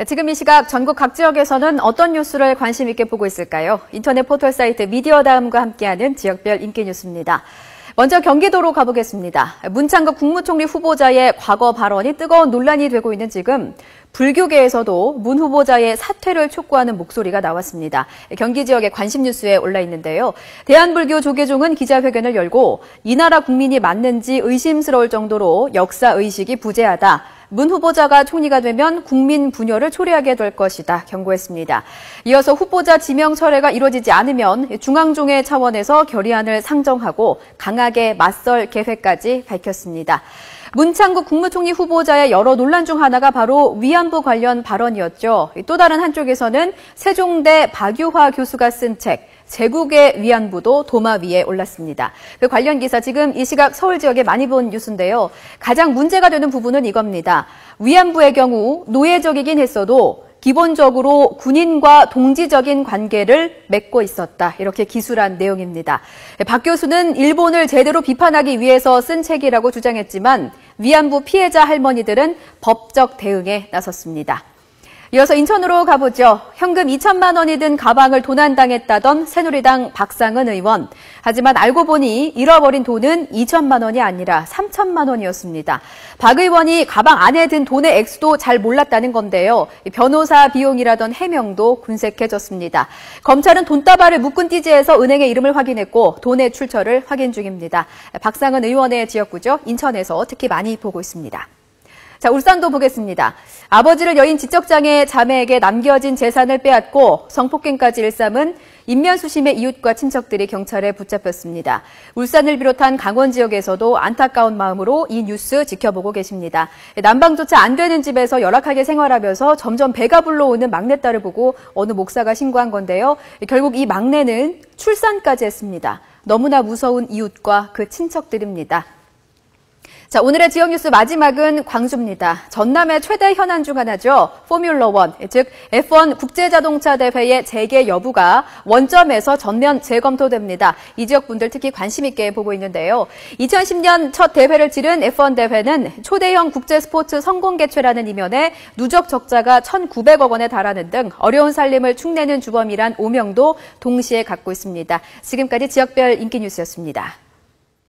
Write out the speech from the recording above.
지금 이 시각 전국 각 지역에서는 어떤 뉴스를 관심 있게 보고 있을까요? 인터넷 포털 사이트 미디어다음과 함께하는 지역별 인기 뉴스입니다. 먼저 경기도로 가보겠습니다. 문창극 국무총리 후보자의 과거 발언이 뜨거운 논란이 되고 있는 지금 불교계에서도 문 후보자의 사퇴를 촉구하는 목소리가 나왔습니다. 경기 지역의 관심 뉴스에 올라 있는데요. 대한불교 조계종은 기자회견을 열고 이 나라 국민이 맞는지 의심스러울 정도로 역사의식이 부재하다. 문 후보자가 총리가 되면 국민 분열을 초래하게 될 것이다 경고했습니다. 이어서 후보자 지명 철회가 이루어지지 않으면 중앙종회 차원에서 결의안을 상정하고 강하게 맞설 계획까지 밝혔습니다. 문창국 국무총리 후보자의 여러 논란 중 하나가 바로 위안부 관련 발언이었죠. 또 다른 한쪽에서는 세종대 박유화 교수가 쓴 책 제국의 위안부도 도마 위에 올랐습니다. 그 관련 기사 지금 이 시각 서울 지역에 많이 본 뉴스인데요. 가장 문제가 되는 부분은 이겁니다. 위안부의 경우 노예적이긴 했어도 기본적으로 군인과 동지적인 관계를 맺고 있었다. 이렇게 기술한 내용입니다. 박 교수는 일본을 제대로 비판하기 위해서 쓴 책이라고 주장했지만 위안부 피해자 할머니들은 법적 대응에 나섰습니다. 이어서 인천으로 가보죠. 현금 2천만 원이 든 가방을 도난당했다던 새누리당 박상은 의원. 하지만 알고 보니 잃어버린 돈은 2천만 원이 아니라 3천만 원이었습니다. 박 의원이 가방 안에 든 돈의 액수도 잘 몰랐다는 건데요. 변호사 비용이라던 해명도 군색해졌습니다. 검찰은 돈다발을 묶은 띠지에서 은행의 이름을 확인했고 돈의 출처를 확인 중입니다. 박상은 의원의 지역구죠. 인천에서 특히 많이 보고 있습니다. 자, 울산도 보겠습니다. 아버지를 여인 지적장애 자매에게 남겨진 재산을 빼앗고 성폭행까지 일삼은 인면수심의 이웃과 친척들이 경찰에 붙잡혔습니다. 울산을 비롯한 강원 지역에서도 안타까운 마음으로 이 뉴스 지켜보고 계십니다. 난방조차 안 되는 집에서 열악하게 생활하면서 점점 배가 불러오는 막내딸을 보고 어느 목사가 신고한 건데요. 결국 이 막내는 출산까지 했습니다. 너무나 무서운 이웃과 그 친척들입니다. 자, 오늘의 지역 뉴스 마지막은 광주입니다. 전남의 최대 현안 중 하나죠. 포뮬러1, 즉 F1 국제자동차 대회의 재개 여부가 원점에서 전면 재검토됩니다. 이 지역 분들 특히 관심 있게 보고 있는데요. 2010년 첫 대회를 치른 F1 대회는 초대형 국제스포츠 성공 개최라는 이면에 누적 적자가 1,900억 원에 달하는 등 어려운 살림을 축내는 주범이란 오명도 동시에 갖고 있습니다. 지금까지 지역별 인기 뉴스였습니다.